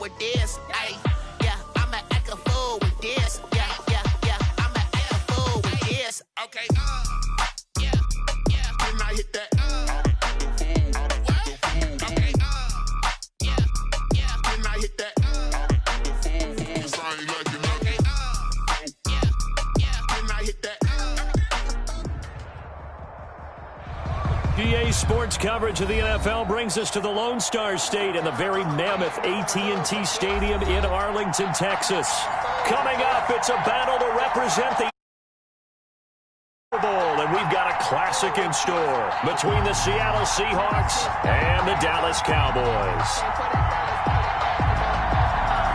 with this. Ay, yeah, I'ma act a fool with this. Yeah, yeah, yeah, I'ma act a fool with this. Okay, yeah, yeah. Can I hit that? Okay, yeah, yeah. Can I hit that? PA Sports coverage of the NFL brings us to the Lone Star State and the very mammoth AT&T Stadium in Arlington, Texas. Coming up, it's a battle to represent the Super Bowl, and we've got a classic in store between the Seattle Seahawks and the Dallas Cowboys.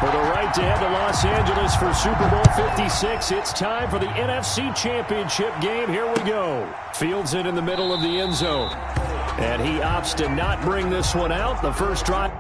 For the right to head to Los Angeles for Super Bowl 56, it's time for the NFC Championship game. Here we go. Fields it in the middle of the end zone. And he opts to not bring this one out. The first drive.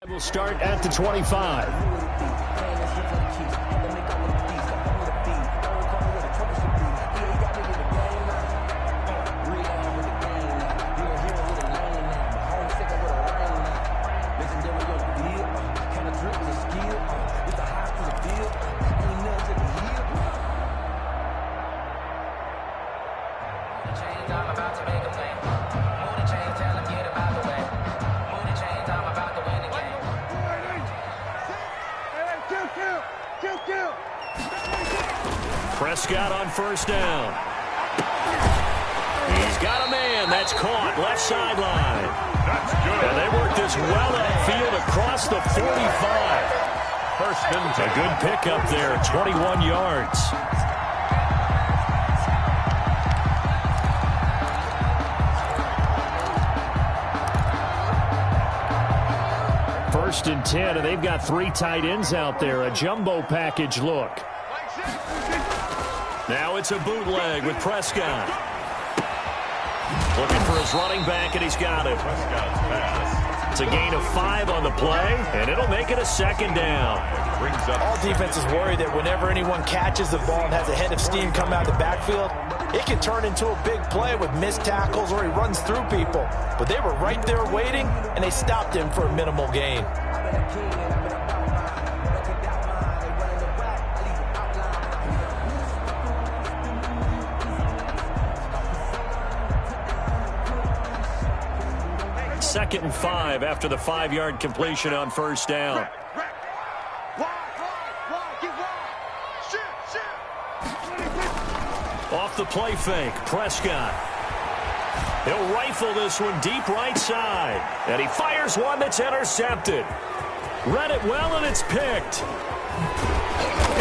Will start at the 25. Prescott on first down. He's got a man. That's caught. Left sideline. That's good. And they work this well upfield across the 45. First and 10. A good pickup there. 21 yards. First and 10, and they've got three tight ends out there. A jumbo package look. Now it's a bootleg with Prescott. Looking for his running back, and he's got it. Prescott's pass. It's a gain of 5 on the play, and it'll make it a second down. Brings up all defenses worry that whenever anyone catches the ball and has a head of steam come out of the backfield, it can turn into a big play with missed tackles or he runs through people. But they were right there waiting, and they stopped him for a minimal gain. Second and 5 after the 5-yard completion on first down. Off the play fake, Prescott. He'll rifle this one deep right side. And he fires one that's intercepted. Read it well, and it's picked.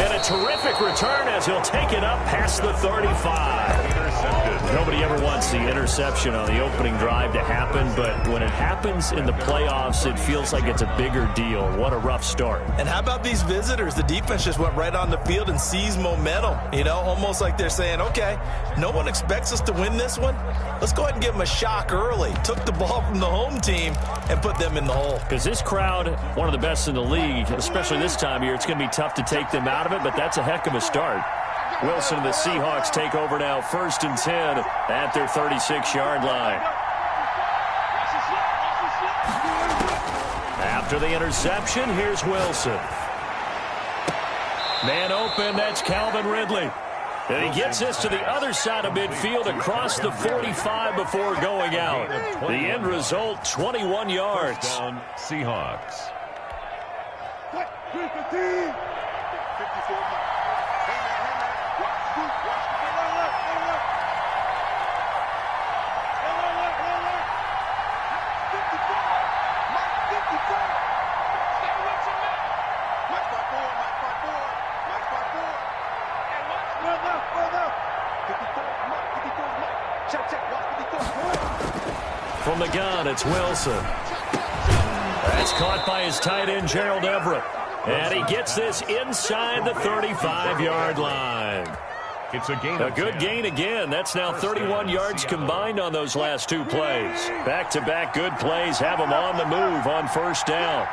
And a terrific return as he'll take it up past the 35. intercepted. Nobody ever wants the interception on the opening drive to happen, but when it happens in the playoffs, it feels like it's a bigger deal. What a rough start. And how about these visitors? The defense just went right on the field and seized momentum. You know, almost like they're saying, okay, no one expects us to win this one. Let's go ahead and give them a shock early. Took the ball from the home team and put them in the hole. Because this crowd, one of the best in the league, especially this time of year, it's going to be tough to take them out of it, but that's a heck of a start. Wilson and the Seahawks take over now, 1st and 10 at their 36-yard line. After the interception, here's Wilson. Man open, that's Calvin Ridley. And he gets this to the other side of midfield across the 45 before going out. The end result, 21 yards. First down, Seahawks. From the gun, it's Wilson. That's caught by his tight end, Gerald Everett. And he gets this inside the 35-yard line. It's a gain. A good gain again. That's now 31 yards combined on those last two plays. Back-to-back good plays have him on the move on first down.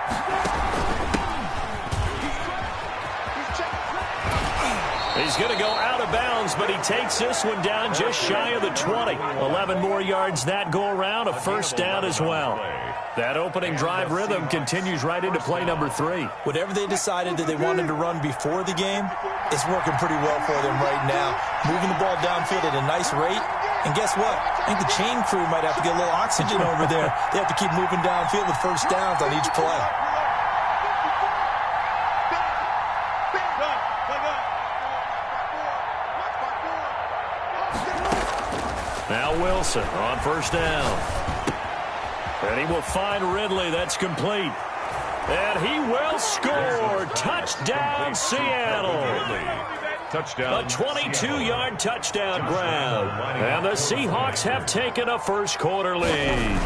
He's going to go out of bounds, but he takes this one down just shy of the 20. 11 more yards that go around, a first down as well. That opening drive rhythm continues right into play number 3. Whatever they decided that they wanted to run before the game, it's working pretty well for them right now. Moving the ball downfield at a nice rate. And guess what? I think the chain crew might have to get a little oxygen over there. They have to keep moving downfield with first downs on each play. Now Wilson on first down. And he will find Ridley. That's complete. And he will score. Touchdown, Seattle. Touchdown. A 22-yard touchdown grab. And the Seahawks have taken a first-quarter lead.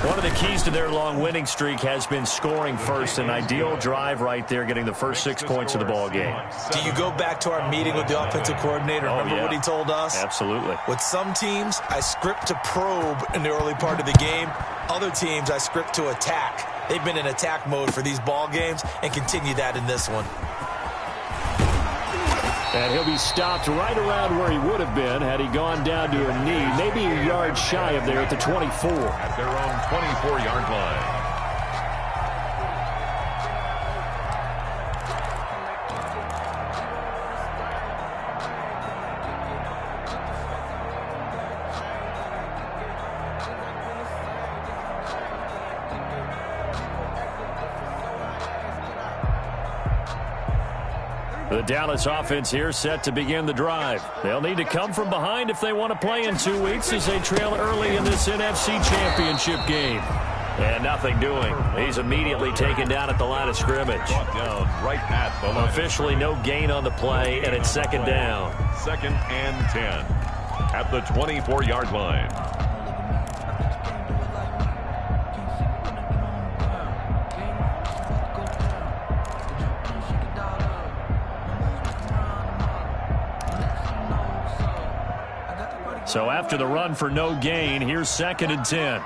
One of the keys to their long winning streak has been scoring first. An ideal drive right there, getting the first 6 points of the ball game. Do you go back to our meeting with the offensive coordinator? Remember what he told us? Absolutely. With some teams, I script to probe in the early part of the game. Other teams, I script to attack. They've been in attack mode for these ball games and continue that in this one. And he'll be stopped right around where he would have been had he gone down to a knee, maybe a yard shy of there at the 24. At their own 24-yard line. The Dallas offense here set to begin the drive. They'll need to come from behind if they want to play in 2 weeks as they trail early in this NFC Championship game. And nothing doing. He's immediately taken down at the line of scrimmage. Down right at the line. Officially no gain on the play, and it's second down. 2nd and 10 at the 24-yard line. So after the run for no gain, here's 2nd and 10.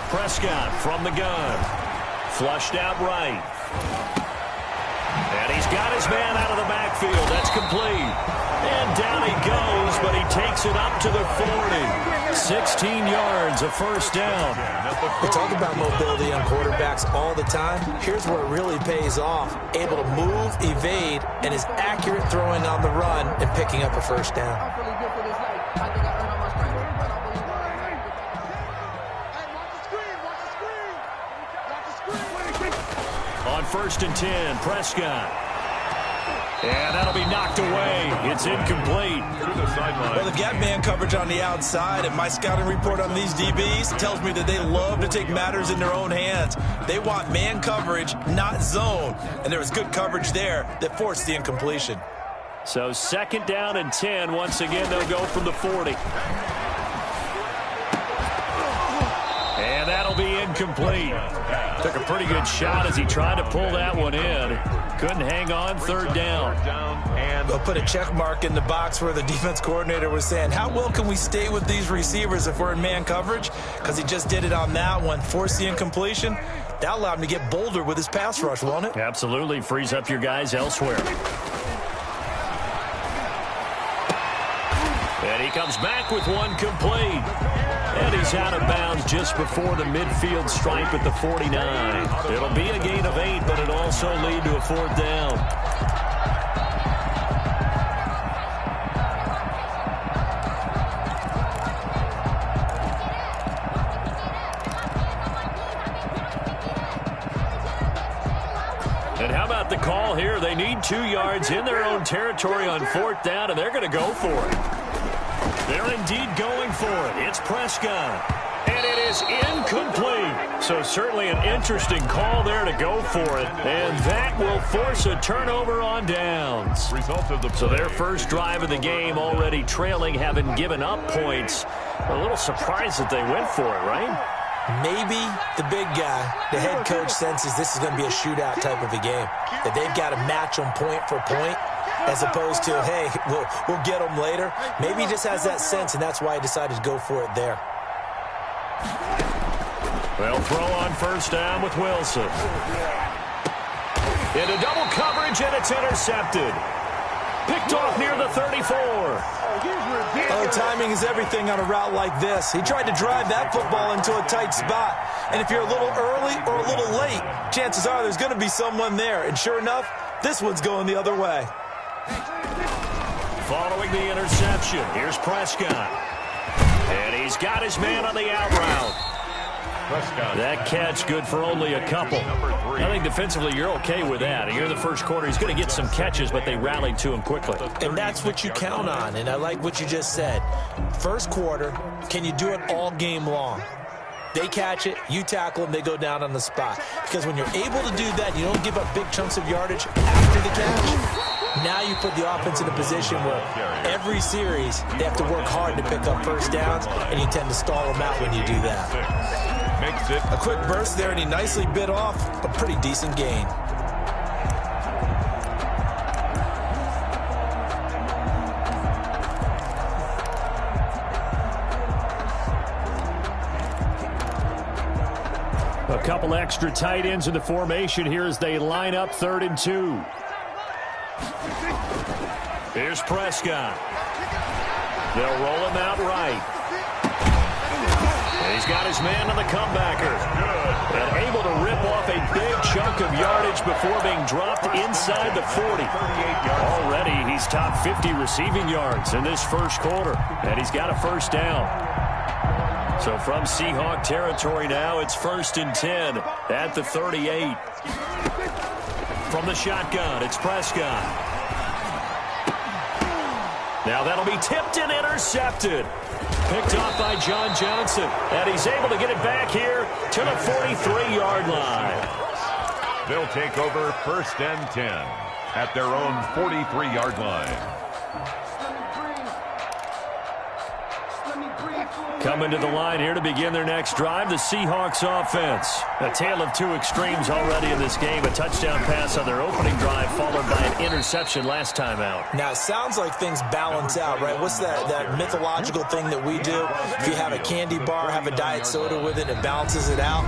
Prescott from the gun. Flushed out right. And he's got his man out of the backfield. That's complete. And down he goes, but he takes it up to the 40. 16 yards, a first down. We talk about mobility on quarterbacks all the time. Here's where it really pays off. Able to move, evade, and is accurate throwing on the run and picking up a first down. On 1st and 10, Prescott. And that'll be knocked away. It's incomplete. Well, they've got man coverage on the outside, and my scouting report on these DBs tells me that they love to take matters in their own hands. They want man coverage, not zone. And there was good coverage there that forced the incompletion. So 2nd down and 10. Once again, they'll go from the 40. And that'll be incomplete. Took a pretty good shot as he tried to pull that one in. Couldn't hang on, 3rd down. They'll put a check mark in the box where the defense coordinator was saying, how well can we stay with these receivers if we're in man coverage? Because he just did it on that one, forced the incompletion. That allowed him to get bolder with his pass rush, won't it? Absolutely, frees up your guys elsewhere. And he comes back with one complete. And he's out of bounds just before the midfield stripe at the 49. It'll be a gain of 8, but it'll also lead to a 4th down. And how about the call here? They need 2 yards in their own territory on 4th down, and they're going to go for it. They're indeed going for it. It's Prescott. And And it is incomplete. So certainly an interesting call there to go for it. And that will force a turnover on downs. So their first drive of the game already trailing, having given up points. A little surprised that they went for it, right? Maybe the big guy, the head coach, senses this is going to be a shootout type of a game. That they've got to match them point for point, as opposed to, hey, we'll get them later. Maybe he just has that sense, and that's why he decided to go for it there. They'll throw on first down with Wilson. Into double coverage, and it's intercepted. Picked off near the 34. Oh, timing is everything on a route like this. He tried to drive that football into a tight spot. And if you're a little early or a little late, chances are there's going to be someone there. And sure enough, this one's going the other way. Following the interception, here's Prescott. And he's got his man on the out route. That catch good for only a couple. I think defensively you're okay with that. Here in the first quarter, he's going to get some catches, but they rallied to him quickly. And that's what you count on, and I like what you just said. First quarter, can you do it all game long? They catch it, you tackle them, they go down on the spot. Because when you're able to do that, you don't give up big chunks of yardage after the catch. Now you put the offense in a position where every series they have to work hard to pick up first downs, and you tend to stall them out when you do that. Makes it a quick burst there, and he nicely bit off a pretty decent gain. A couple extra tight ends in the formation here as they line up 3rd and 2. Here's Prescott. They'll roll him out right. He's got his man on the comebacker. And able to rip off a big chunk of yardage before being dropped inside the 40. Already he's top 50 receiving yards in this first quarter. And he's got a first down. So from Seahawk territory now, it's 1st and 10 at the 38. From the shotgun, it's Prescott. Now that'll be tipped and intercepted. Picked off by John Johnson. And he's able to get it back here to the 43-yard line. They'll take over 1st and 10 at their own 43-yard line. Coming to the line here to begin their next drive, the Seahawks offense. A tale of two extremes already in this game. A touchdown pass on their opening drive, followed by an interception last time out. Now, it sounds like things balance out, right? What's that mythological thing that we do? If you have a candy bar, have a diet soda with it, it balances it out.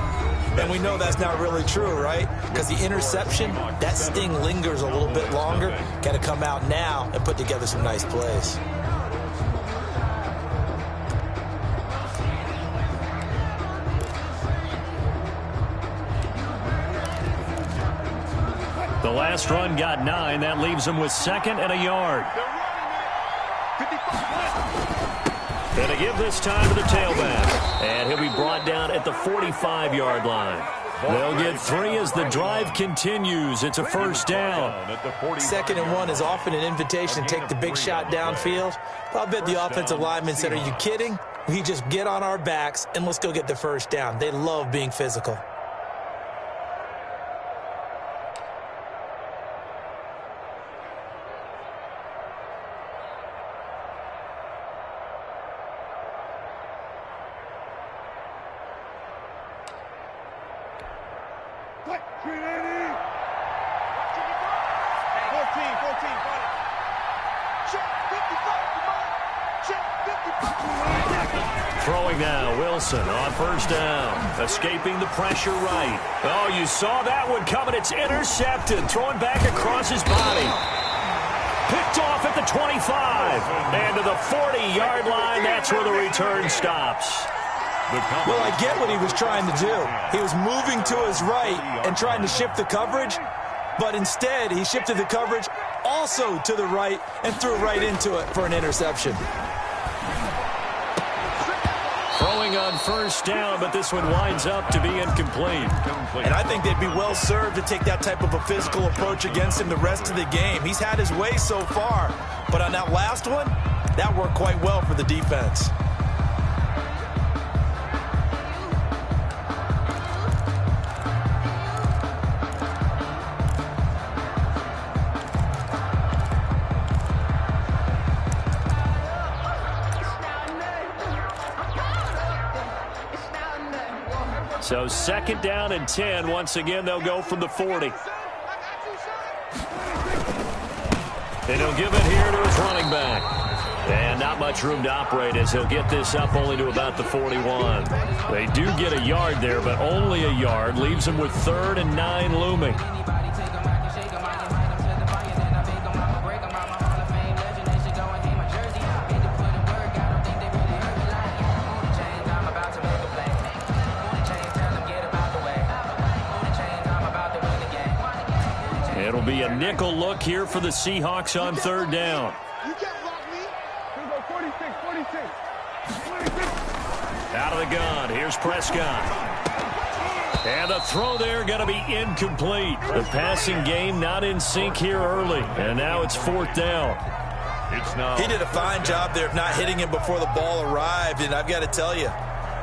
And we know that's not really true, right? Because the interception, that sting lingers a little bit longer. Got to come out now and put together some nice plays. The last run got 9. That leaves him with 2nd and a yard. And a give this time to the tailback. And he'll be brought down at the 45-yard line. They'll get 3 as the drive continues. It's a first down. 2nd and 1 is often an invitation to take the big shot downfield. I'll bet the offensive lineman said, are you kidding? We just get on our backs and let's go get the first down. They love being physical. Throwing now, Wilson on first down. Escaping the pressure right. Oh, you saw that one coming. It's intercepted. Throwing back across his body. Picked off at the 25. And to the 40-yard line, that's where the return stops. Well, I get what he was trying to do. He was moving to his right and trying to shift the coverage. But instead, he shifted the coverage also to the right and threw right into it for an interception. Throwing on first down, but this one winds up to be incomplete. And I think they'd be well served to take that type of a physical approach against him the rest of the game. He's had his way so far, but on that last one, that worked quite well for the defense. So 2nd down and 10. Once again, they'll go from the 40. And he'll give it here to his running back. And not much room to operate as he'll get this up only to about the 41. They do get a yard there, but only a yard. Leaves them with 3rd and 9 looming. It'll be a nickel look here for the Seahawks on 3rd down. Out of the gun. Here's Prescott. And the throw there going to be incomplete. The passing game not in sync here early. And now it's 4th down. He did a fine job there of not hitting him before the ball arrived. And I've got to tell you,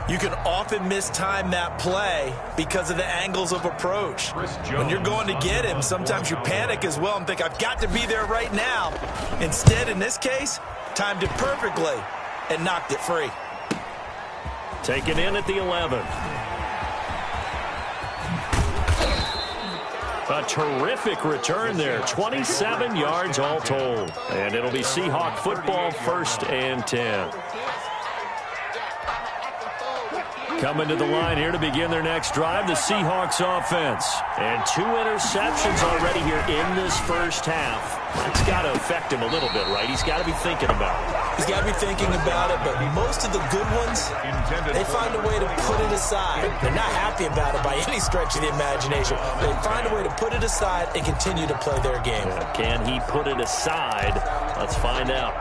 you can often mistime that play because of the angles of approach. When you're going to get him, sometimes you panic as well and think, I've got to be there right now. Instead, in this case, timed it perfectly and knocked it free. Taken in at the 11. A terrific return there. 27 yards all told. And it'll be Seahawk football, 1st and 10. Coming to the line here to begin their next drive, the Seahawks offense. And 2 interceptions already here in this first half. That's got to affect him a little bit, right? He's got to be thinking about it. He's got to be thinking about it, but most of the good ones, they find a way to put it aside. They're not happy about it by any stretch of the imagination. They find a way to put it aside and continue to play their game. Can he put it aside? Let's find out.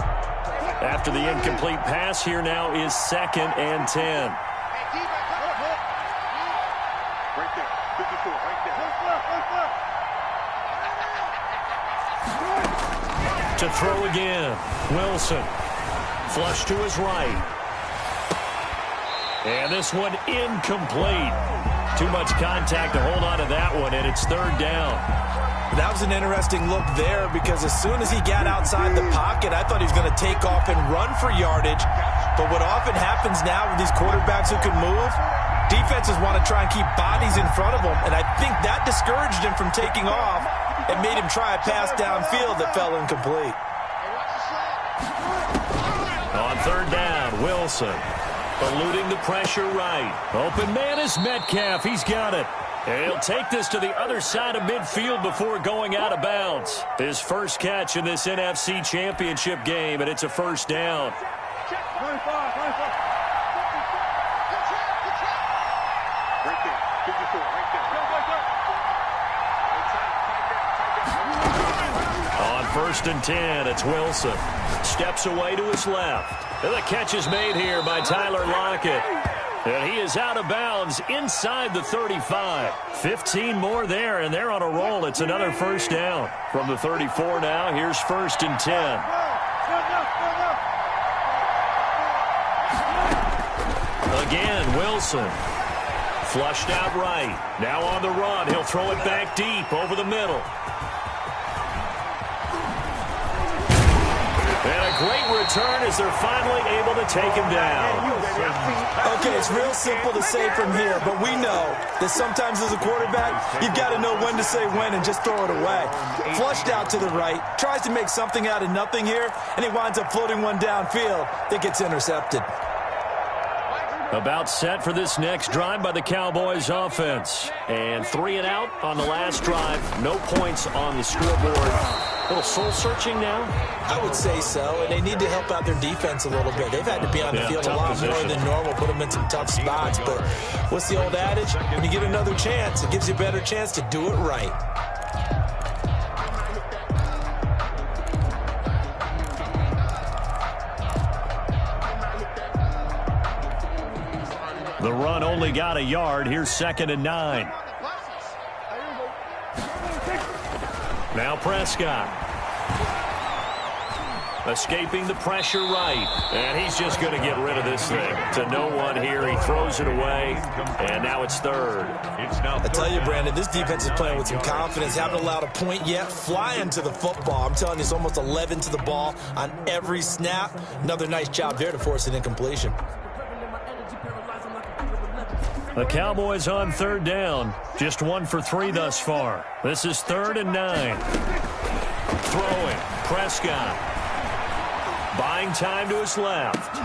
After the incomplete pass, here now is 2nd and 10. To throw again. Wilson. Flush to his right. And this one incomplete. Too much contact to hold on to that one, and it's 3rd down. That was an interesting look there because as soon as he got outside the pocket, I thought he was going to take off and run for yardage. But what often happens now with these quarterbacks who can move, defenses want to try and keep bodies in front of them, and I think that discouraged him from taking off and made him try a pass downfield that fell incomplete. On 3rd down, Wilson eluding the pressure right. Open man is Metcalf. He's got it. And he'll take this to the other side of midfield before going out of bounds. His first catch in this NFC Championship game, and it's a 1st down. On 1st and 10, it's Wilson. Steps away to his left. And the catch is made here by Tyler Lockett. And he is out of bounds inside the 35. 15 more there, and they're on a roll. It's another 1st down. From the 34 now, here's 1st and 10. Again, Wilson. Flushed out right. Now on the run. He'll throw it back deep over the middle. And a great return as they're finally able to take him down. Okay, it's real simple to say from here, but we know that sometimes as a quarterback, you've got to know when to say when and just throw it away. Flushed out to the right, tries to make something out of nothing here, and he winds up floating one downfield that gets intercepted. About set for this next drive by the Cowboys offense. And 3 and out on the last drive. No points on the scoreboard. A little soul-searching now? I would say so, and they need to help out their defense a little bit. They've had to be on the field a lot more than normal, put them in some tough spots. But what's the old adage? When you get another chance, it gives you a better chance to do it right. The run only got a yard. Here's 2nd and 9. Now Prescott. Escaping the pressure right. And he's just going to get rid of this thing. To no one here. He throws it away. And now it's 3rd. I tell you, Brandon, this defense is playing with some confidence. Haven't allowed a point yet. Flying to the football. I'm telling you, it's almost 11 to the ball on every snap. Another nice job there to force an incompletion. The Cowboys on third down. Just 1 for 3 thus far. This is 3rd and 9. Throwing. Prescott. Buying time to his left.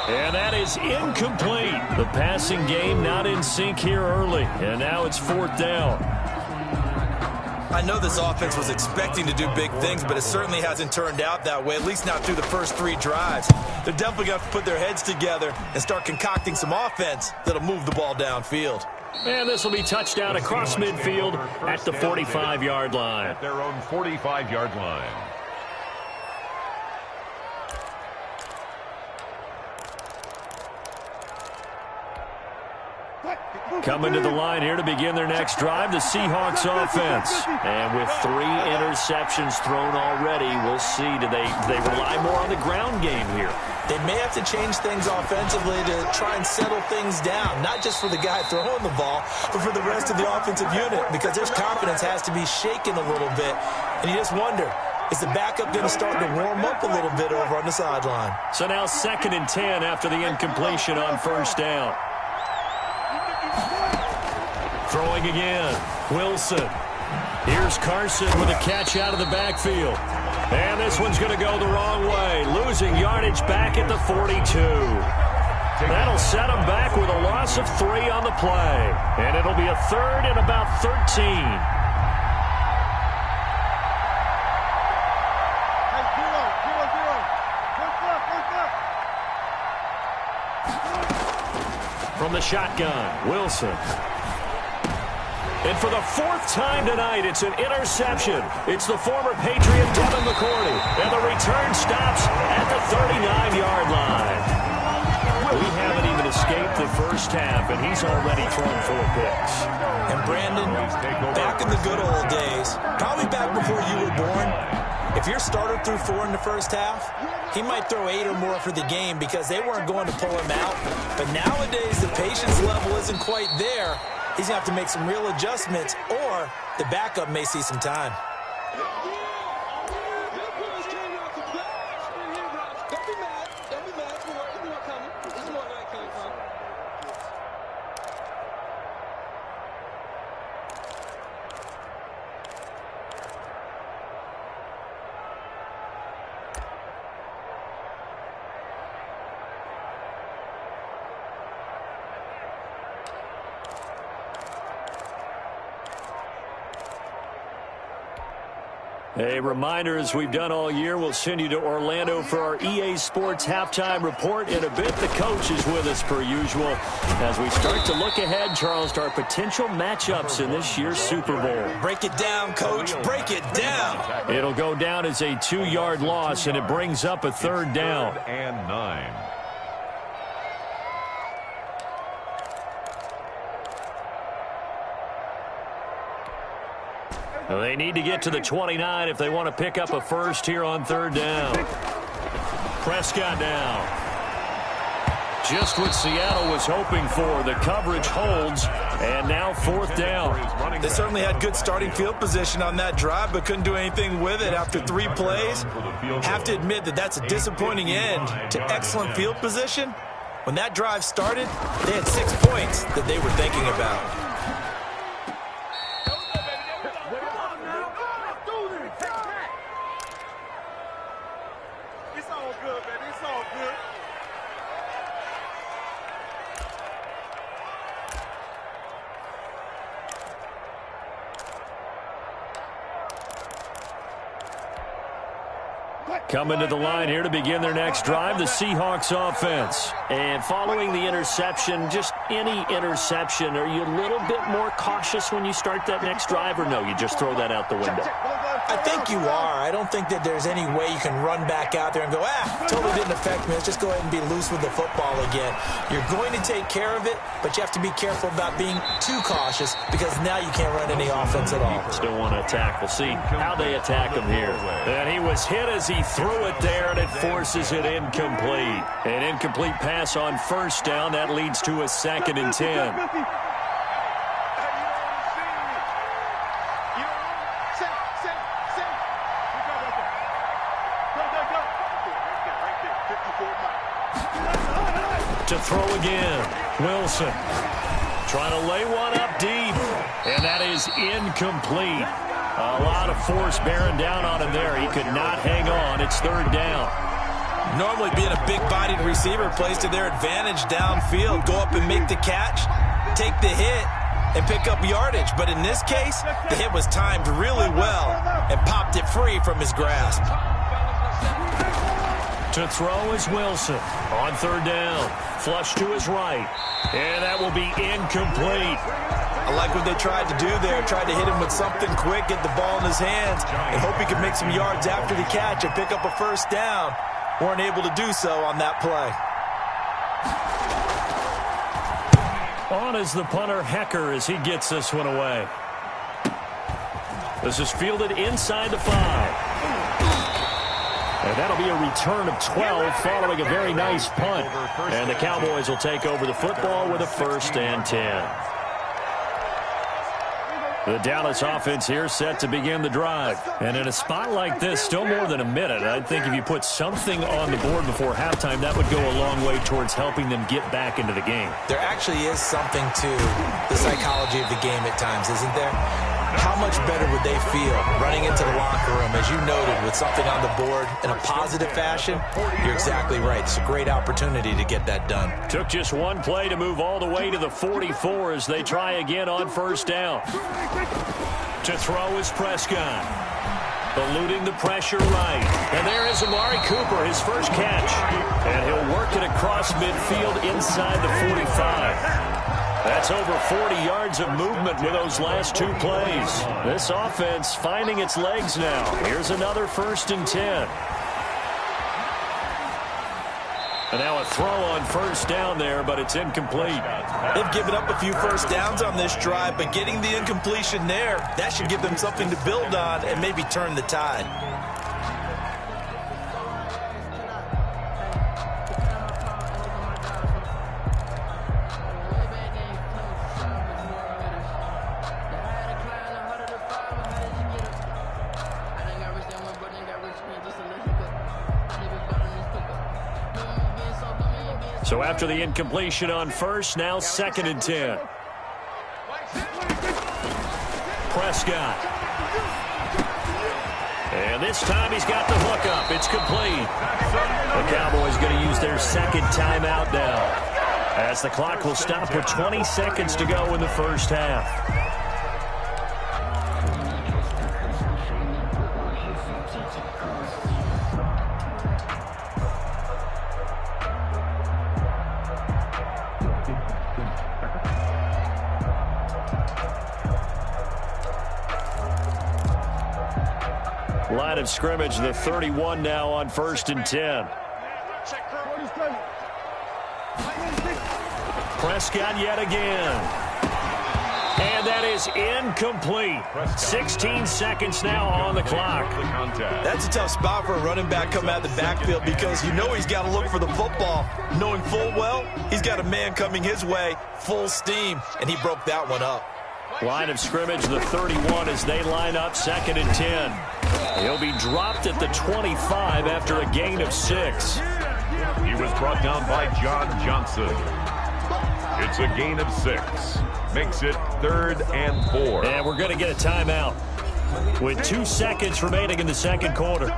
And that is incomplete. The passing game not in sync here early. And now it's 4th down. I know this offense was expecting to do big things, but it certainly hasn't turned out that way, at least not through the first 3 drives. They're definitely going to have to put their heads together and start concocting some offense that'll move the ball downfield. And this will be touchdown across midfield at the 45-yard line. At their own 45-yard line. Coming to the line here to begin their next drive, the Seahawks offense. And with 3 interceptions thrown already, we'll see. Do they rely more on the ground game here? They may have to change things offensively to try and settle things down, not just for the guy throwing the ball, but for the rest of the offensive unit, because their confidence has to be shaken a little bit. And you just wonder, is the backup going to start to warm up a little bit over on the sideline? So now 2nd and 10 after the incompletion on 1st down. Throwing again. Wilson. Here's Carson with a catch out of the backfield. And this one's going to go the wrong way. Losing yardage back at the 42. That'll set him back with a loss of 3 on the play. And it'll be a 3rd and about 13. From the shotgun, Wilson. And for the 4th time tonight, it's an interception. It's the former Patriot Devin McCourty. And the return stops at the 39-yard line. We haven't even escaped the first half, and he's already thrown 4 picks. And Brandon, back in the good old days, probably back before you were born, if your starter threw 4 in the first half, he might throw 8 or more for the game because they weren't going to pull him out. But nowadays, the patience level isn't quite there. He's going to have to make some real adjustments, or the backup may see some time. A reminder, as we've done all year, we'll send you to Orlando for our EA Sports halftime report. In a bit, the coach is with us per usual as we start to look ahead, Charles, to our potential matchups in this year's Super Bowl. Break it down, Coach. Break it down. It'll go down as a 2-yard loss, and it brings up a 3rd down. 3rd and 9. They need to get to the 29 if they want to pick up a first here on 3rd down. Prescott now. Just what Seattle was hoping for. The coverage holds, and now 4th down. They certainly had good starting field position on that drive, but couldn't do anything with it after 3 plays. Have to admit that that's a disappointing end to excellent field position. When that drive started, they had 6 points that they were thinking about. Coming to the line here to begin their next drive, the Seahawks offense. And following the interception, just any interception, are you a little bit more cautious when you start that next drive, or no, you just throw that out the window? I think you are. I don't think that there's any way you can run back out there and go, totally didn't affect me. Let's just go ahead and be loose with the football again. You're going to take care of it, but you have to be careful about being too cautious because now you can't run any offense at all. Still want to attack. We'll see how they attack him here. And he was hit as he threw it there, and it forces it incomplete. An incomplete pass on 1st down. That leads to a 2nd and 10. To throw again, Wilson. Trying to lay one up deep, and that is incomplete. A lot of force bearing down on him there. He could not hang on. It's third down. Normally being a big-bodied receiver plays to their advantage downfield. Go up and make the catch, take the hit, and pick up yardage. But in this case, the hit was timed really well and popped it free from his grasp. To throw is Wilson on third down. Flush to his right. And that will be incomplete. I like what they tried to do there. Tried to hit him with something quick, get the ball in his hands, and hope he could make some yards after the catch and pick up a first down. Weren't able to do so on that play. On is the punter, Hecker, as he gets this one away. This is fielded inside the 5. And that'll be a return of 12 following a very nice punt. And the Cowboys will take over the football with a 1st and 10. The Dallas offense here set to begin the drive. And in a spot like this, still more than a minute, I think if you put something on the board before halftime, that would go a long way towards helping them get back into the game. There actually is something to the psychology of the game at times, isn't there? How much better would they feel running into the locker room, as you noted, with something on the board in a positive fashion? You're exactly right. It's a great opportunity to get that done. Took just one play to move all the way to the 44 as they try again on first down. To throw is Prescott. Eluding the pressure right. And there is Amari Cooper, his first catch. And he'll work it across midfield inside the 45. That's over 40 yards of movement with those last 2 plays. This offense finding its legs now. Here's another 1st and 10. And now a throw on first down there, but it's incomplete. They've given up a few first downs on this drive, but getting the incompletion there, that should give them something to build on and maybe turn the tide. So after the incompletion on first, now 2nd and 10. Prescott. And this time he's got the hook up. It's complete. The Cowboys going to use their 2nd timeout now, as the clock will stop with 20 seconds to go in the first half. Line of scrimmage, the 31 now on 1st and 10. Prescott yet again. And that is incomplete. 16 seconds now on the clock. That's a tough spot for a running back coming out of the backfield, because you know he's got to look for the football, knowing full well he's got a man coming his way full steam, and he broke that one up. Line of scrimmage, the 31 as they line up 2nd and 10. He'll be dropped at the 25 after a gain of 6. He was brought down by John Johnson. It's a gain of 6. Makes it 3rd and 4. And we're going to get a timeout with 2 seconds remaining in the 2nd quarter.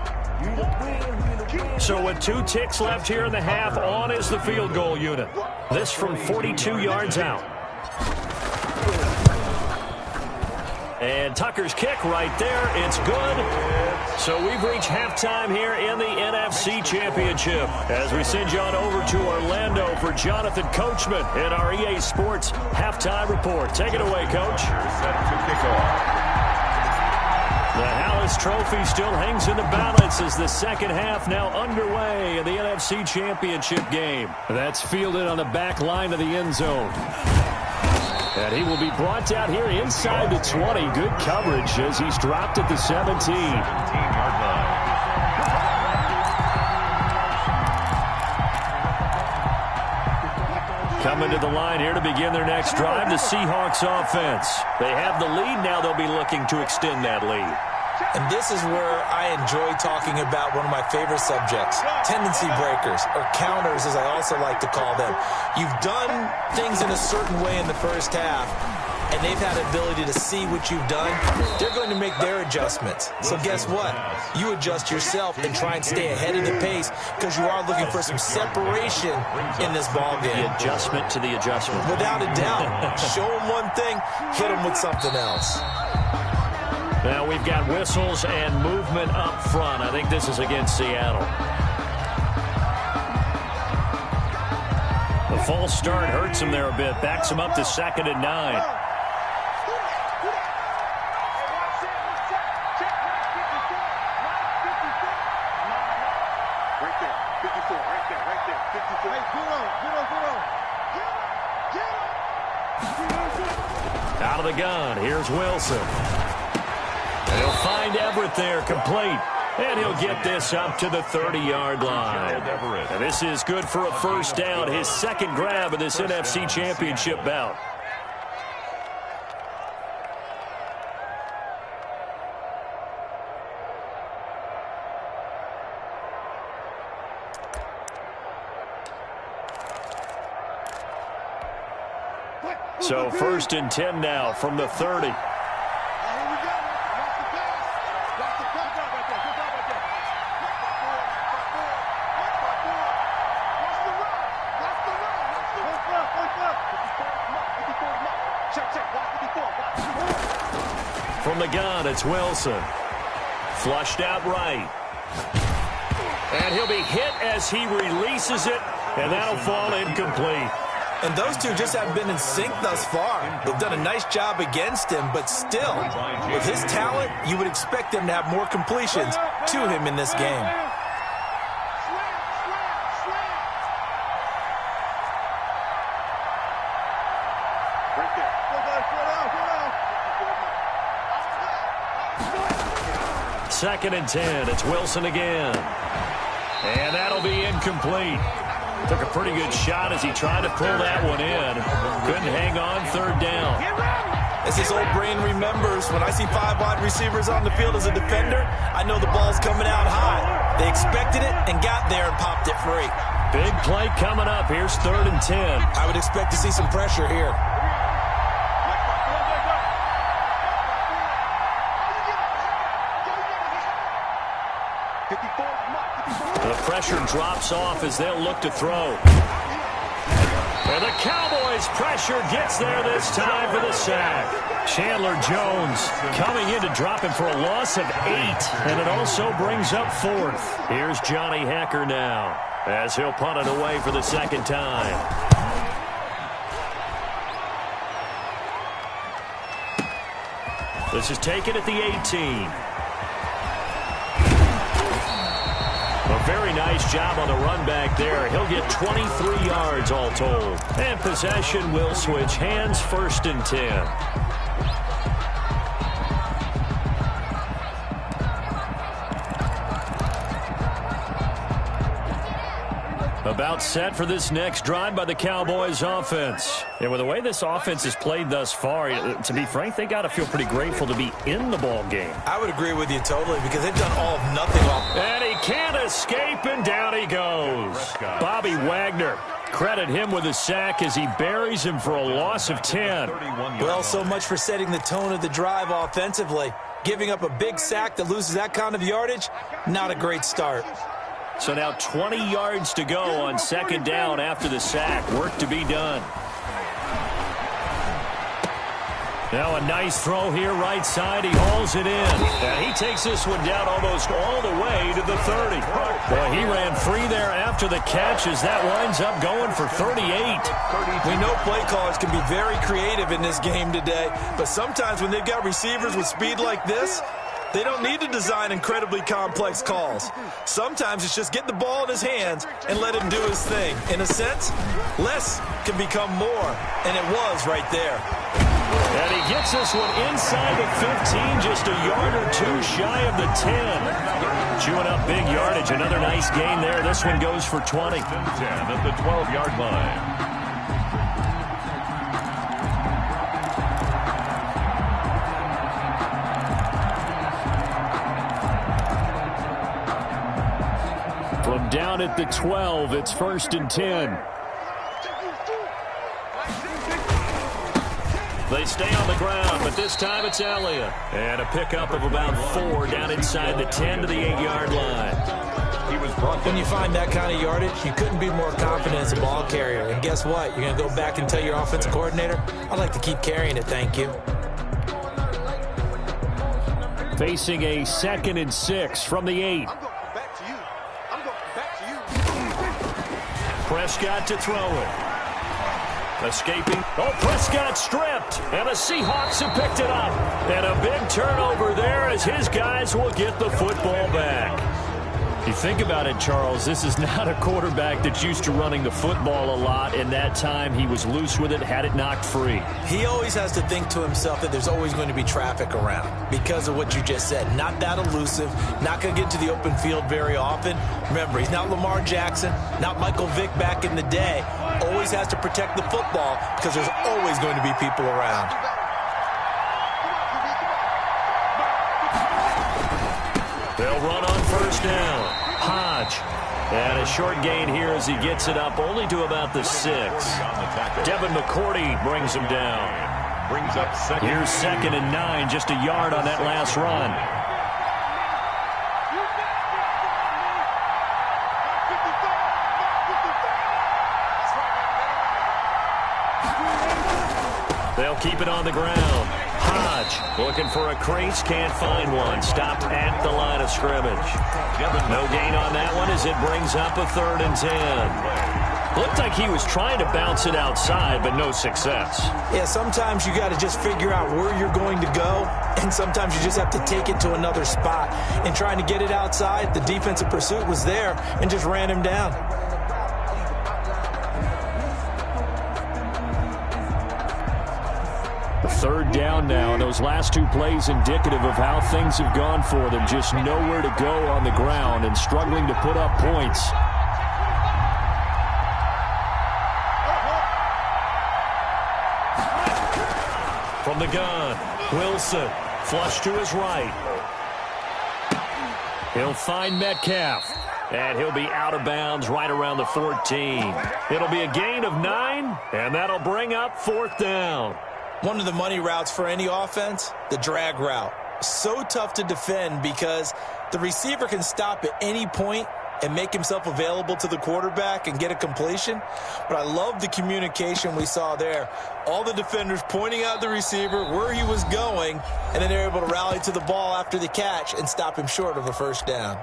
So with 2 ticks left here in the half, on is the field goal unit. This from 42 yards out. And Tucker's kick right there. It's good. So we've reached halftime here in the NFC Championship as we send you on over to Orlando for Jonathan Coachman in our EA Sports Halftime Report. Take it away, Coach. Set to kick off. The Hallis Trophy still hangs in the balance as the 2nd half now underway in the NFC Championship game. That's fielded on the back line of the end zone. And he will be brought down here inside the 20. Good coverage as he's dropped at the 17. 17-yard line. Coming to the line here to begin their next drive, the Seahawks offense. They have the lead. Now they'll be looking to extend that lead. And this is where I enjoy talking about one of my favorite subjects, tendency breakers, or counters as I also like to call them. You've done things in a certain way in the first half, and they've had the ability to see what you've done. They're going to make their adjustments. So guess what? You adjust yourself and try and stay ahead of the pace because you are looking for some separation in this ball game. The adjustment to the adjustment. Without a doubt. Show them one thing, hit them with something else. Now we've got whistles and movement up front. I think this is against Seattle. The false start hurts him there a bit. Backs him up to 2nd and 9. Out of the gun, here's Wilson. And he'll find Everett there, complete. And he'll get this up to the 30-yard line. And this is good for a first down, his second grab of this NFC Championship bout. So 1st and 10 now from the 30. From the gun, it's Wilson. Flushed out right. And he'll be hit as he releases it, and that'll fall incomplete. And those two just haven't been in sync thus far. They've done a nice job against him, but still, with his talent, you would expect them to have more completions to him in this game. Second and 10. It's Wilson again. And that'll be incomplete. Took a pretty good shot as he tried to pull that one in. Couldn't hang on, 3rd down. As his old brain remembers, when I see 5 wide receivers on the field as a defender, I know the ball's coming out high. They expected it and got there and popped it free. Big play coming up. Here's 3rd and 10. I would expect to see some pressure here. The pressure drops off as they'll look to throw. And the Cowboys' pressure gets there this time for the sack. Chandler Jones coming in to drop him for a loss of 8. And it also brings up 4th. Here's Johnny Hacker now as he'll punt it away for the second time. This is taken at the 18. A very nice job on the run back there. He'll get 23 yards all told. And possession will switch hands, 1st and 10. About set for this next drive by the Cowboys offense. And with the way this offense has played thus far, to be frank, they got to feel pretty grateful to be in the ball game. I would agree with you totally because they've done all of nothing off. And he can't escape, and down he goes. Bobby Wagner, credit him with a sack as he buries him for a loss of 10. Well, so much for setting the tone of the drive offensively. Giving up a big sack that loses that kind of yardage, not a great start. So now 20 yards to go on 2nd down after the sack. Work to be done. Now a nice throw here right side. He hauls it in. And he takes this one down almost all the way to the 30. Boy, he ran free there after the catch as that winds up going for 38. We know play callers can be very creative in this game today, but sometimes when they've got receivers with speed like this, they don't need to design incredibly complex calls. Sometimes it's just get the ball in his hands and let him do his thing. In a sense, less can become more, and it was right there. And he gets this one inside the 15, just a yard or two shy of the 10. Chewing up big yardage, another nice gain there. This one goes for 20. 10 at the 12-yard line. down at the 12. It's 1st and 10. They stay on the ground, but this time it's Elliott. And a pickup of about 4 down inside the 10 to the 8-yard line. When you find that kind of yardage, you couldn't be more confident as a ball carrier. And guess what? You're going to go back and tell your offensive coordinator, I'd like to keep carrying it, thank you. Facing a 2nd and 6 from the 8. Prescott to throw it. Escaping. Oh, Prescott stripped. And the Seahawks have picked it up. And a big turnover there as his guys will get the football back. You think about it, Charles, this is not a quarterback that's used to running the football a lot, and that time he was loose with it, had it knocked free. He always has to think to himself that there's always going to be traffic around because of what you just said. Not that elusive, not going to get to the open field very often. Remember, he's not Lamar Jackson, not Michael Vick back in the day. Always has to protect the football because there's always going to be people around. They'll run on 1st down. Hodge. And a short gain here as he gets it up only to about the 6. Devin McCourty brings him down. Brings up second. Here's 2nd and 9, just a yard on that last run. They'll keep it on the ground. Hodge looking for a crease, can't find one. Stopped at the line of scrimmage. No gain on that one as it brings up a 3rd and 10. Looked like he was trying to bounce it outside, but no success. Yeah, sometimes you got to just figure out where you're going to go, and sometimes you just have to take it to another spot. And trying to get it outside, the defensive pursuit was there and just ran him down. Third down now, and those last 2 plays indicative of how things have gone for them. Just nowhere to go on the ground and struggling to put up points. From the gun, Wilson, flush to his right. He'll find Metcalf, and he'll be out of bounds right around the 14. It'll be a gain of 9, and that'll bring up 4th down. One of the money routes for any offense, the drag route. So tough to defend because the receiver can stop at any point and make himself available to the quarterback and get a completion. But I love the communication we saw there. All the defenders pointing out the receiver, where he was going, and then they're able to rally to the ball after the catch and stop him short of a 1st down.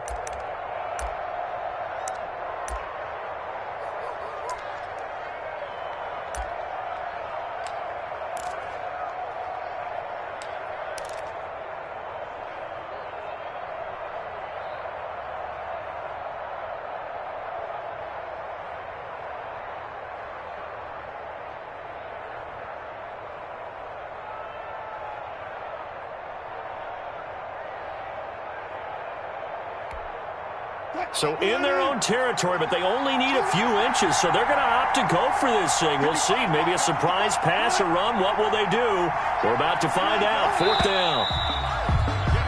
So in their own territory, but they only need a few inches, so they're going to opt to go for this thing. We'll see. Maybe a surprise pass or run. What will they do? We're about to find out. 4th down.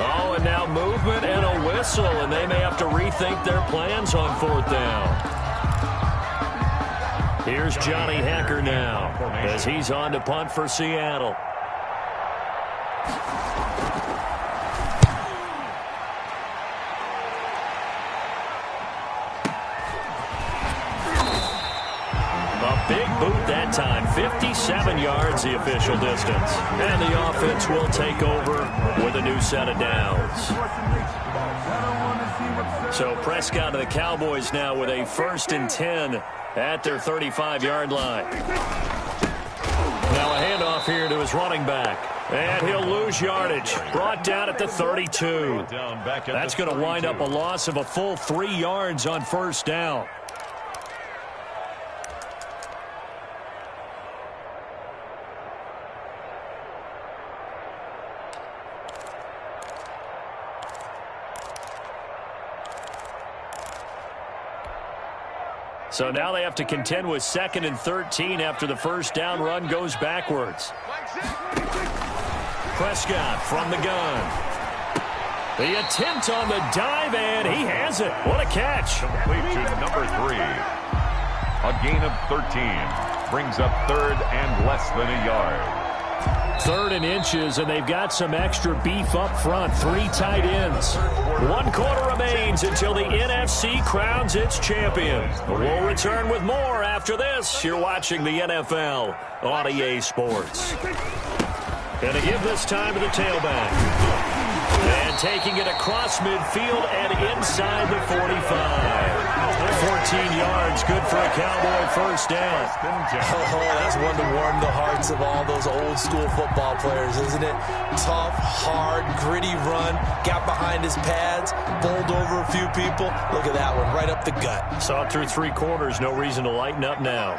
Oh, and now movement and a whistle, and they may have to rethink their plans on 4th down. Here's Johnny Hecker now as he's on to punt for Seattle. Big boot that time, 57 yards the official distance. And the offense will take over with a new set of downs. So Prescott of the Cowboys now with a 1st and 10 at their 35-yard line. Now a handoff here to his running back. And he'll lose yardage. Brought down at the 32. That's going to wind up a loss of a full 3 yards on 1st down. So now they have to contend with 2nd and 13 after the 1st down run goes backwards. Prescott from the gun. The attempt on the dive, and he has it. What a catch. Complete to number 3. A gain of 13. Brings up third and less than a yard. 3rd and inches, and they've got some extra beef up front. 3 tight ends. 1 quarter remains until the NFC crowns its champion. We'll return with more after this. You're watching the NFL on EA Sports. Going to give this time to the tailback. And taking it across midfield and inside the 45. 14 yards, good for a Cowboy first down. Oh, that's one to warm the hearts of all those old school football players, isn't it? Tough, hard, gritty run, got behind his pads, bowled over a few people. Look at that one, right up the gut. Saw it through 3 quarters, no reason to lighten up now.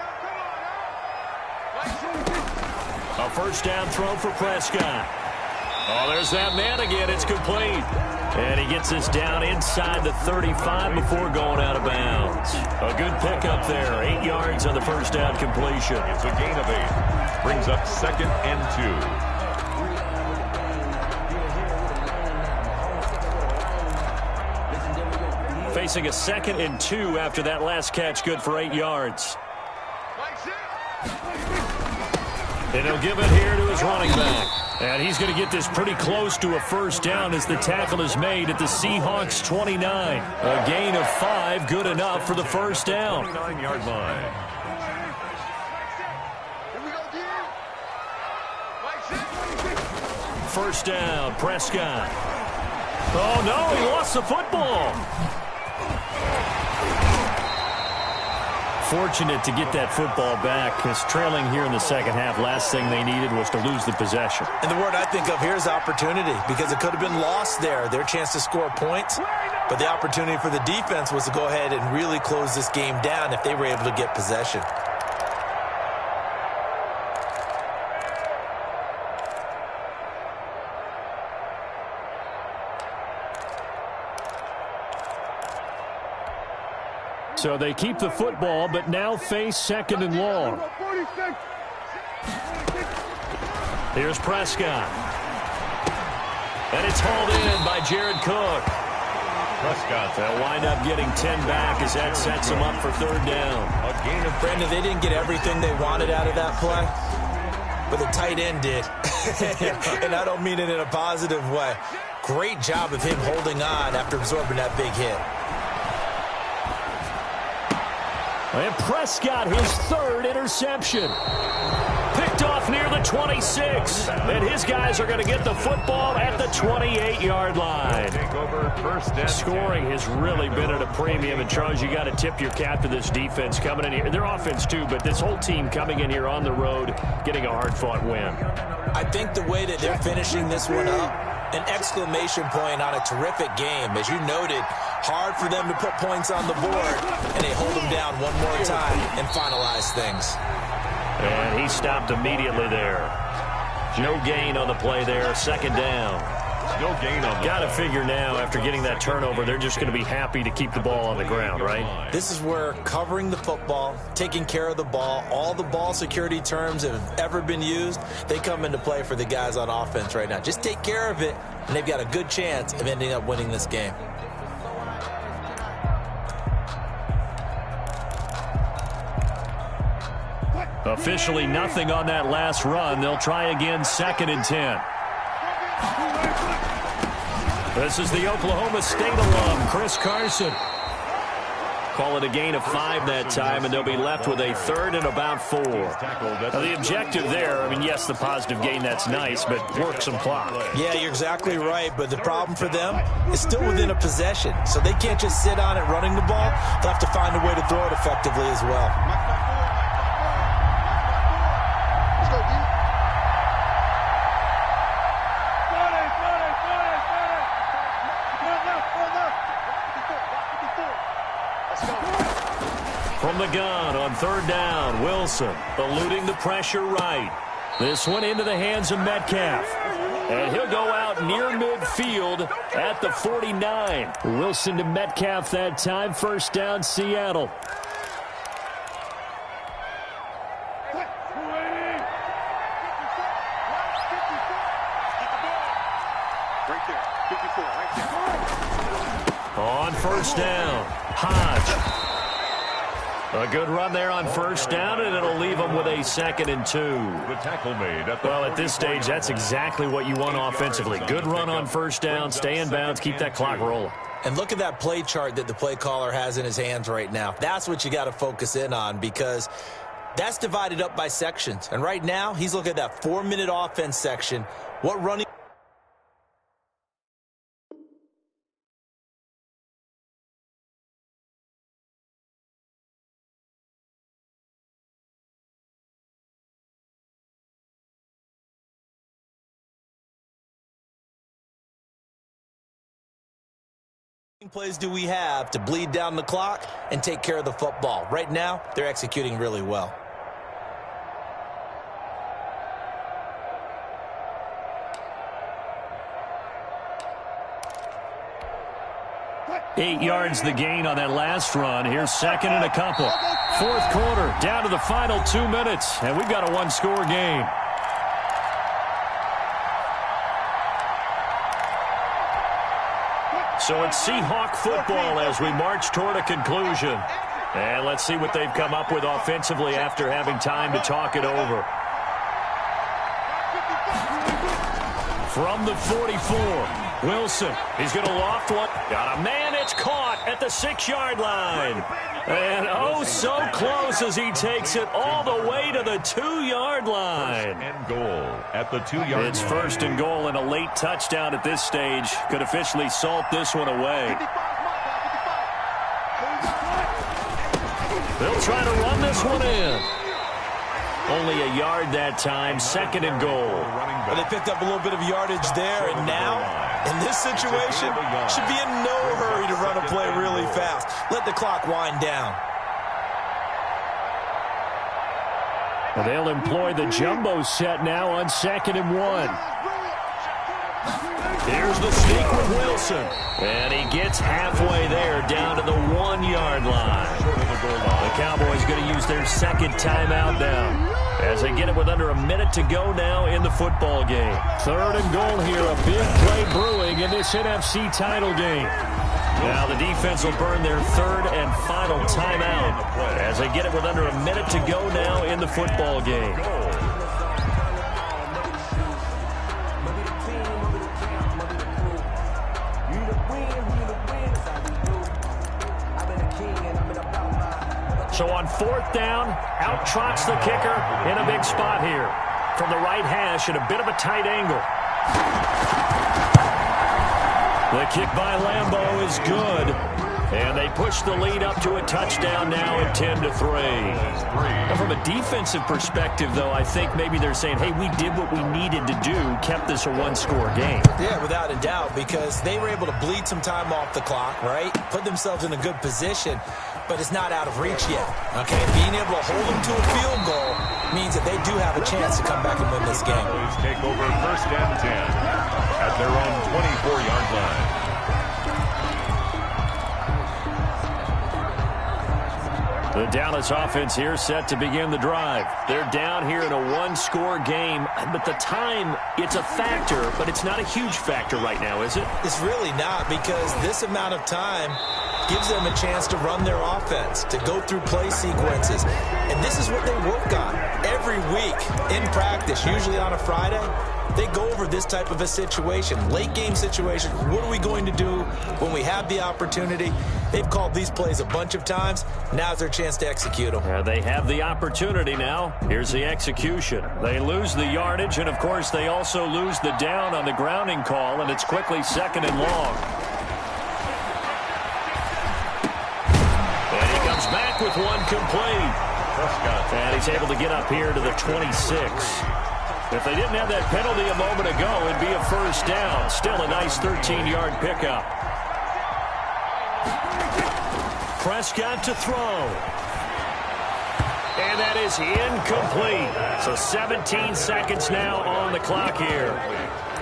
A first down throw for Prescott. Oh, there's that man again. It's complete. And he gets this down inside the 35 before going out of bounds. A good pickup there. 8 yards on the first down completion. It's a gain of 8. Brings up 2nd and 2. Facing a 2nd and 2 after that last catch. Good for 8 yards. And he'll give it here to his running back. And he's going to get this pretty close to a first down as the tackle is made at the Seahawks 29. A gain of 5, good enough for the first down. 29-yard line. First down, Prescott. Oh, no, he lost the football. Fortunate to get that football back, because trailing here in the second half, last thing they needed was to lose the possession. And the word I think of here is opportunity, because it could have been lost there, their chance to score points. But the opportunity for the defense was to go ahead and really close this game down if they were able to get possession. So they keep the football, but now face 2nd and long. Here's Prescott. And it's hauled in by Jared Cook. Prescott, they'll wind up getting 10 back as that sets them up for 3rd down. A gain of Brandon, they didn't get everything they wanted out of that play, but the tight end did. And I don't mean it in a positive way. Great job of him holding on after absorbing that big hit. And Prescott, his 3rd interception. Picked off near the 26. And his guys are going to get the football at the 28-yard line. Scoring has really been at a premium. And, Charles, you got to tip your cap to this defense coming in here. Their offense, too, but this whole team coming in here on the road, getting a hard-fought win. I think the way that they're finishing this one up, an exclamation point on a terrific game. As you noted, hard for them to put points on the board, and they hold them down one more time and finalize things. And he stopped immediately there. No gain on the play there, 2nd down. No gain on the Got to figure now, after getting that turnover, they're just going to be happy to keep the ball on the ground, right? This is where covering the football, taking care of the ball, all the ball security terms that have ever been used, they come into play for the guys on offense right now. Just take care of it, and they've got a good chance of ending up winning this game. Officially nothing on that last run. They'll try again, 2nd and 10. This is the Oklahoma State alum, Chris Carson. Call it a gain of 5 that time, and they'll be left with a 3rd and about 4. Now, the objective there, I mean, yes, the positive gain, that's nice, but work some clock. Yeah, you're exactly right, but the problem for them is still within a possession, so they can't just sit on it running the ball. They'll have to find a way to throw it effectively as well. From the gun on 3rd down, Wilson eluding the pressure right. This one into the hands of Metcalf. And he'll go out near midfield at the 49. Wilson to Metcalf that time. First down, Seattle. Right there. On first down, Hodge. A good run there on first down, and it'll leave them with a 2nd and 2. The tackle made at the Well, at this stage, that's exactly what you want offensively. Good run on first down, stay in bounds, keep that clock rolling. And look at that play chart that the play caller has in his hands right now. That's what you got to focus in on, because that's divided up by sections. And right now, he's looking at that 4-minute offense section. What running plays do we have to bleed down the clock and take care of the football? Right now, they're executing really well. Eight yards the gain on that last run. Here's 2nd and a couple. 4th quarter, down to the final 2 minutes, and we've got a 1-score game. So it's Seahawk football as we march toward a conclusion. And let's see what they've come up with offensively after having time to talk it over. From the 44, Wilson. He's going to loft one. Got a man. It's caught at the 6-yard line. And oh, so close as he takes it all the way to the 2-yard line. 1st and goal at the 2-yard line. It's 1st and goal, and a late touchdown at this stage could officially salt this one away. They'll try to run this one in. Only a yard that time, 2nd and goal. Well, they picked up a little bit of yardage there, and now, in this situation, should be in no hurry to run a play really fast. Let the clock wind down. Well, they'll employ the jumbo set now on 2nd and 1. Here's the sneak with Wilson. And he gets halfway there, down to the 1-yard line. The Cowboys going to use their 2nd timeout now, as they get it with under a minute to go now in the football game. 3rd and goal here, a big play brewing in this NFC title game. Now the defense will burn their 3rd and final timeout as they get it with under a minute to go now in the football game. So on 4th down, out trots the kicker in a big spot here. From the right hash at a bit of a tight angle. The kick by Lambeau is good. And they push the lead up to a touchdown now at 10-3. Now from a defensive perspective, though, I think maybe they're saying, hey, we did what we needed to do, kept this a 1-score game. Yeah, without a doubt, because they were able to bleed some time off the clock, right? Put themselves in a good position, but it's not out of reach yet, okay? Being able to hold them to a field goal means that they do have a chance to come back and win this game. Take over 1st and 10 at their own 24-yard line. The Dallas offense here set to begin the drive. They're down here in a 1-score game, but the time, it's a factor, but it's not a huge factor right now, is it? It's really not, because this amount of time gives them a chance to run their offense, to go through play sequences. And this is what they work on every week in practice, usually on a Friday. They go over this type of a situation, late game situation. What are we going to do when we have the opportunity? They've called these plays a bunch of times. Now's their chance to execute them. They have the opportunity now. Here's the execution. They lose the yardage, and, of course, they also lose the down on the grounding call, and it's quickly 2nd and long. And he comes back with one complete. And he's able to get up here to the 26. If they didn't have that penalty a moment ago, it'd be a 1st down. Still a nice 13-yard pickup. Prescott to throw. And that is incomplete. So 17 seconds now on the clock here.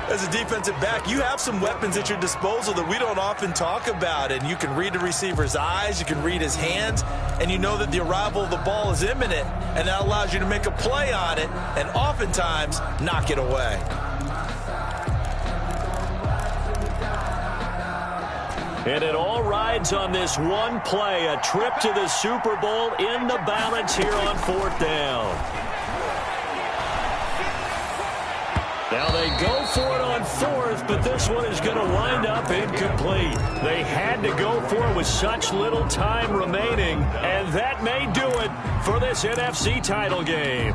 As a defensive back, you have some weapons at your disposal that we don't often talk about. And you can read the receiver's eyes, you can read his hands, and you know that the arrival of the ball is imminent. And that allows you to make a play on it and oftentimes knock it away. And it all rides on this one play, a trip to the Super Bowl in the balance here on 4th down. Now they go for it on 4th, but this one is going to wind up incomplete. They had to go for it with such little time remaining, and that may do it for this NFC title game.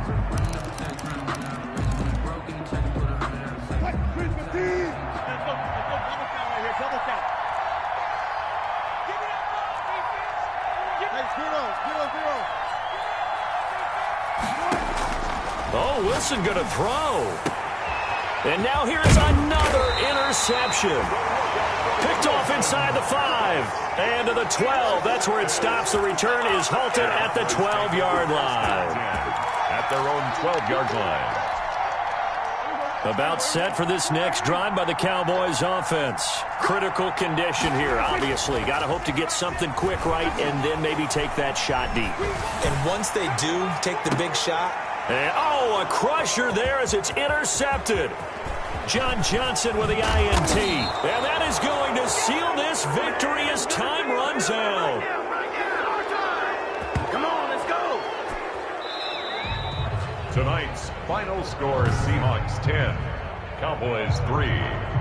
Oh, Wilson going to throw. And now here's another interception. Picked off inside the 5. And to the 12. That's where it stops. The return is halted at the 12-yard line. At their own 12-yard line. About set for this next drive by the Cowboys offense. Critical condition here, obviously. Got to hope to get something quick right and then maybe take that shot deep. And once they do take the big shot. And, oh, a crusher there as it's intercepted. John Johnson with the INT. And that is going to seal this victory as time runs out. Come on, let's go. Tonight's final score, Seahawks 10, Cowboys 3.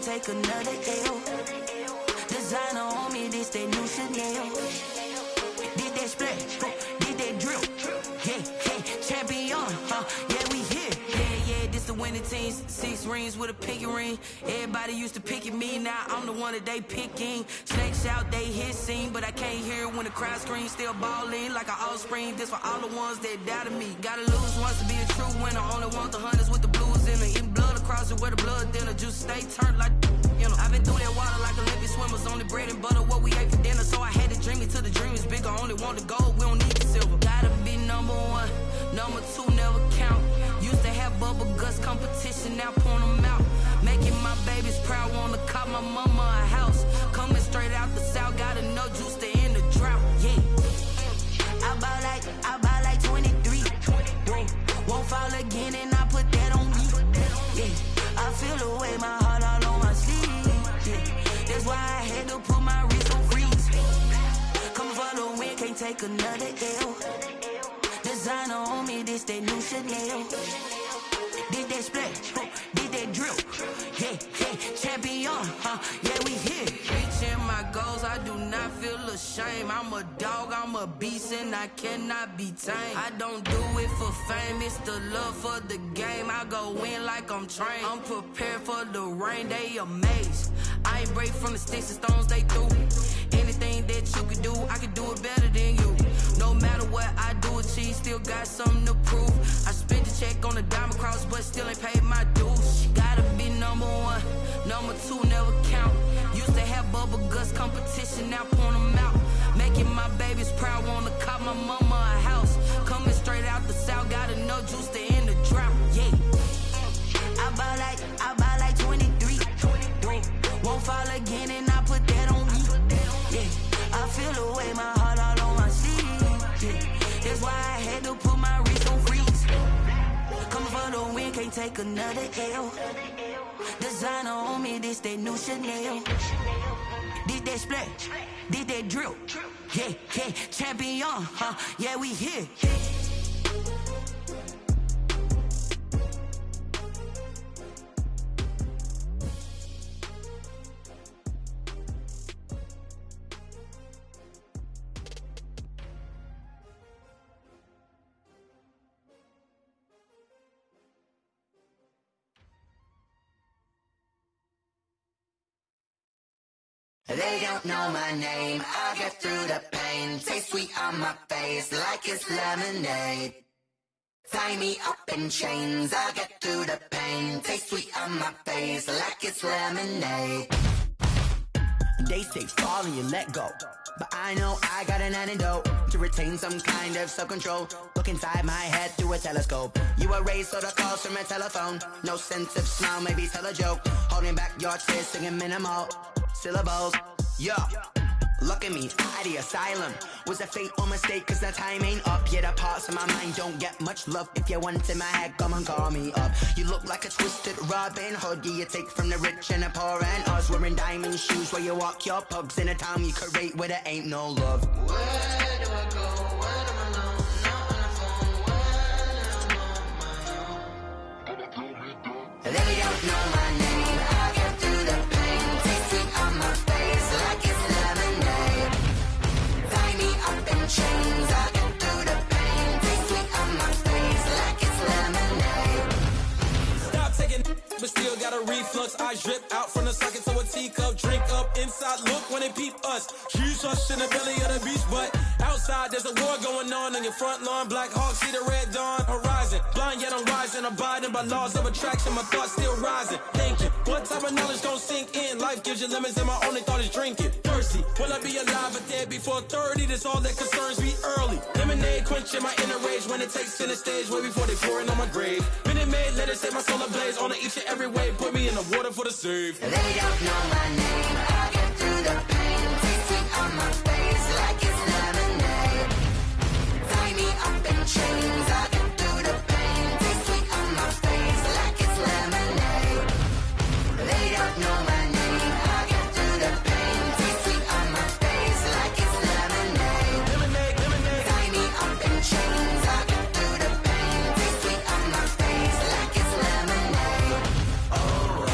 take another L. Designer on me, this that new Chanel. Did that splash, did that drill. Yeah, champion, yeah, we here. Yeah, this the winning teams. 6 rings with a pinky ring. Everybody used to pick at me, now I'm the one that they picking. Snake shout, they hit scene, but I can't hear it when the crowd screams. Still ballin' like an offspring. This for all the ones that doubted me. Gotta lose once to be a true winner. Only want the hunters with the blues in it. Eating blood across it where the blood dinner. Juice stay turned like you know. I've been through that water like Olympic swimmers. Only bread and butter what we ate for dinner. So I had to dream it till the dream is bigger. Only want the gold, we don't need the silver. Gotta be number 1, number 2 never count. Used to have bubble guts competition, now point them out. Making my babies proud, wanna cop my mama a house. Coming straight out the south, gotta know juice to end the drought. Yeah, I buy like 23. Whoa, won't fall again and I put that on me. Yeah, I feel the way, my heart all on my sleeve. Yeah, that's why I had to put my wrist on freeze. Come for the win, can't take another L. Designer on me, this that new Chanel. Did that splash, did that drill. Yeah, champion, yeah, we here. Reaching my goals, I do not feel ashamed. I'm a dog, I'm a beast, and I cannot be tamed. I don't do it for fame, it's the love for the game. I go in like I'm trained. I'm prepared for the rain, they amazed. I ain't break from the sticks and stones they threw. Anything that you can do, I can do it better than you. No matter what I do, achieve, still got something to prove. I spent the check on the diamond cross, but still ain't paid my dues. Gotta be number 1, number 2 never count. Used to have bubble guts competition, now point them out. Making my babies proud, wanna cop my mama a house. Coming straight out the south, gotta know juice to end the drought. Yeah, I buy like 23. Won't fall again and I put that on me. Yeah, I feel the way, my heart all on my sleeve. Yeah, that's why I had to put my wrist on freeze. Coming for the win, can't take another L. Designer on me, this that new Chanel. Did that splash, did that drill. Yeah, champion, yeah, we here. They don't know my name, I get through the pain. Taste sweet on my face like it's lemonade. Tie me up in chains, I get through the pain. Taste sweet on my face like it's lemonade. They say fall and you let go, but I know I got an antidote to retain some kind of self-control. Look inside my head through a telescope. You erase all the calls from a telephone. No sense of smile, maybe tell a joke. Holding back your tears, singing minimal syllables. Yeah, look at me, out the asylum. Was a fate or mistake, cause the time ain't up. Yeah, the parts of my mind don't get much love. If you want in my head, come and call me up. You look like a twisted Robin Hood. Yeah, you take from the rich and the poor and us. Wearing diamond shoes where you walk your pugs in a town you create where there ain't no love. Where do I go? When I'm alone? Not on the phone. When I'm on my own. They don't know my name, I get through the pain. Taste sweet on my face like it's lemonade. Tie me up in chains, I get through the pain. Taste sweet on my face like it's lemonade. Stop taking but still got a reflux. I drip out from the socket to a teacup. Drink up inside, look when they peep us. Huge us in the belly of the beach, but outside there's a war going on your front lawn. Black Hawk, see the red dawn horizon. Blind yet I'm rising, abiding by laws of attraction. My thoughts still rising. Thinking, what type of knowledge gon' sink in? Life gives you lemons and my only thought is drinking. Thirsty, will I be alive or dead before 30? That's all that concerns me early. Lemonade quenching my inner rage when it takes center stage way before they pour it on my grave. Minute Maid, let it set my soul ablaze on each and every way. Put me in the water for the save. They don't know my name, I get through the pain. Taste sweet on my face like it's lemonade. Tie me up in chains, I get through the pain. Taste sweet on my face like it's lemonade. They don't know my name, I get through the pain. Taste sweet on my face like it's lemonade. Tie me up in chains, I get through the pain. Taste sweet on my face like it's lemonade. Oh,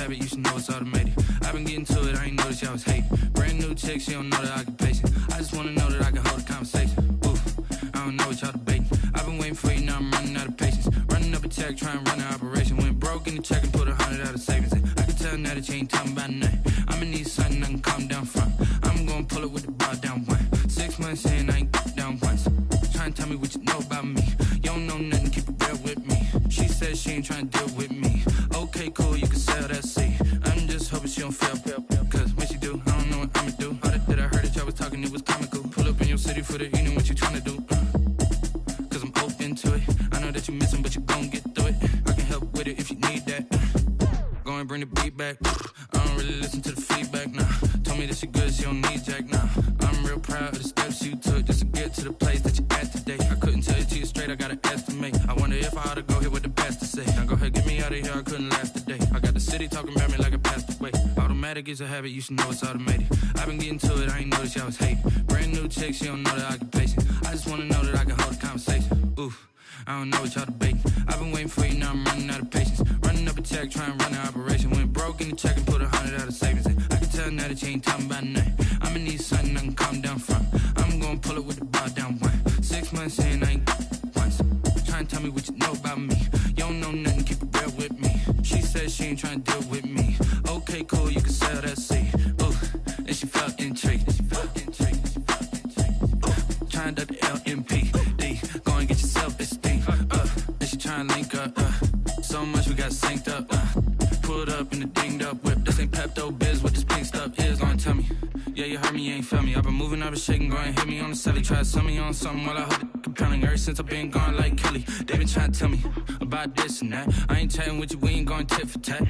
habit, you should know it's automated. I've been getting to it, I ain't noticed y'all was hating. Brand new chick, she don't know that I can pace it. I just wanna know that I can hold a conversation. Oof, I don't know what y'all debating. I've been waiting for you, now I'm running out of patience. Running up a check, trying to run an operation. Went broke in the check and put 100 out of savings. I can tell now that you ain't talking about nothing. I'ma need something I can calm down from. I'm gonna pull it with the bar down one. 6 months in, I ain't down once. Trying to tell me what you know about me. You don't know nothing, keep it real with me. She said she ain't trying to deal with me. Okay, cool, you can sell that seed. I'm just hoping she don't fail. Cause when she do, I don't know what I'ma do. All that I heard that y'all was talking, it was comical. Pull up in your city for the evening, what you trying to do? Cause I'm open to it. I know that you missing, but you gon' get through it. I can help with it if you need that. Go and bring the beat back. I don't really listen to the feedback, nah. Told me that she good, she don't need jack, nah. I'm real proud of the steps you took just to get to the place that you at today. I couldn't tell you to you straight, I gotta estimate. I wonder if I ought to go here with the best to say. Now go ahead, get me out of here, I couldn't last a day. I got the city talking about me like a passed away. Automatic is a habit, you should know it's automated. I've been getting to it, I ain't noticed y'all was hating. Brand new chick, she don't know that I can pace it. I just wanna know that I can hold a conversation. Oof, I don't know what y'all debating. I've been waiting for you, now I'm running out of patience. Running up a check, trying to run an operation. Went broke in the check and put 100 out of savings. I can tell now that you ain't talking about nothing. I'ma need something I can calm down from. I'm gonna pull it with the bar down one. 6 months in, I ain't once. Trying to tell me what you know about me. You don't know nothing, keep it real with me. She said she ain't trying to deal with me. Okay, cool, you can sell that seed. Ooh, and she felt intrigued. Trying to duck the LMPD. Go and get your self-esteem. And she trying to link up. So much we got synced up. Pulled up in the dinged up whip. This ain't Pepto-Biz, what this pink stuff is. Long tell me. Yeah, you heard me, you ain't felt me. I've been moving, I've been shaking, go and hit me on the celly. Try to sell me on something while I hold it compelling. Ever since I've been gone like Kelly, they been trying to tell me about this and that. I ain't chatting with you, we ain't going tit for tat.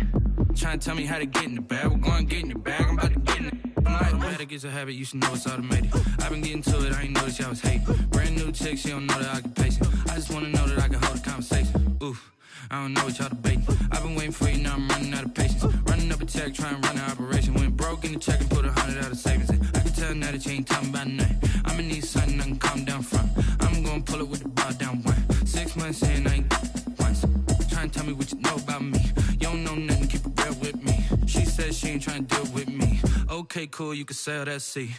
Trying to tell me how to get in the bag. We're going to get in the bag, I'm about to get in it. Automatic is a habit, you should know it's automated. I've been getting to it, I ain't noticed y'all was hating. Brand new chick, she don't know that I can pace it. I just wanna know that I can hold a conversation. Oof, I don't know what y'all debating. I've been waiting for you, now I'm running out of patience. Running up a check, trying to run an operation. Went broke in the check and put 100 out of savings. I can tell now that you ain't talking about nothing. I'ma need something I can calm down from. I'm gonna pull it with the bar down one. 6 months in, I ain't once. Trying to tell me what you know about me. You don't know nothing, keep it real with me. She said she ain't trying to deal with me. Okay, cool, you can sell that seed.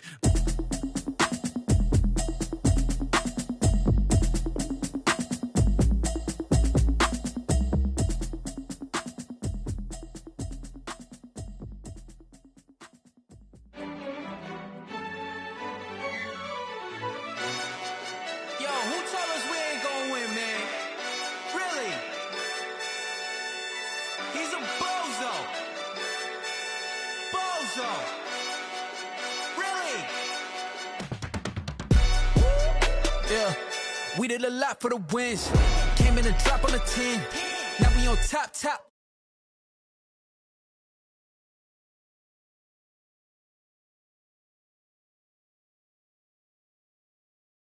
We did a lot for the wins. Came in and dropped on the 10. Now we on top.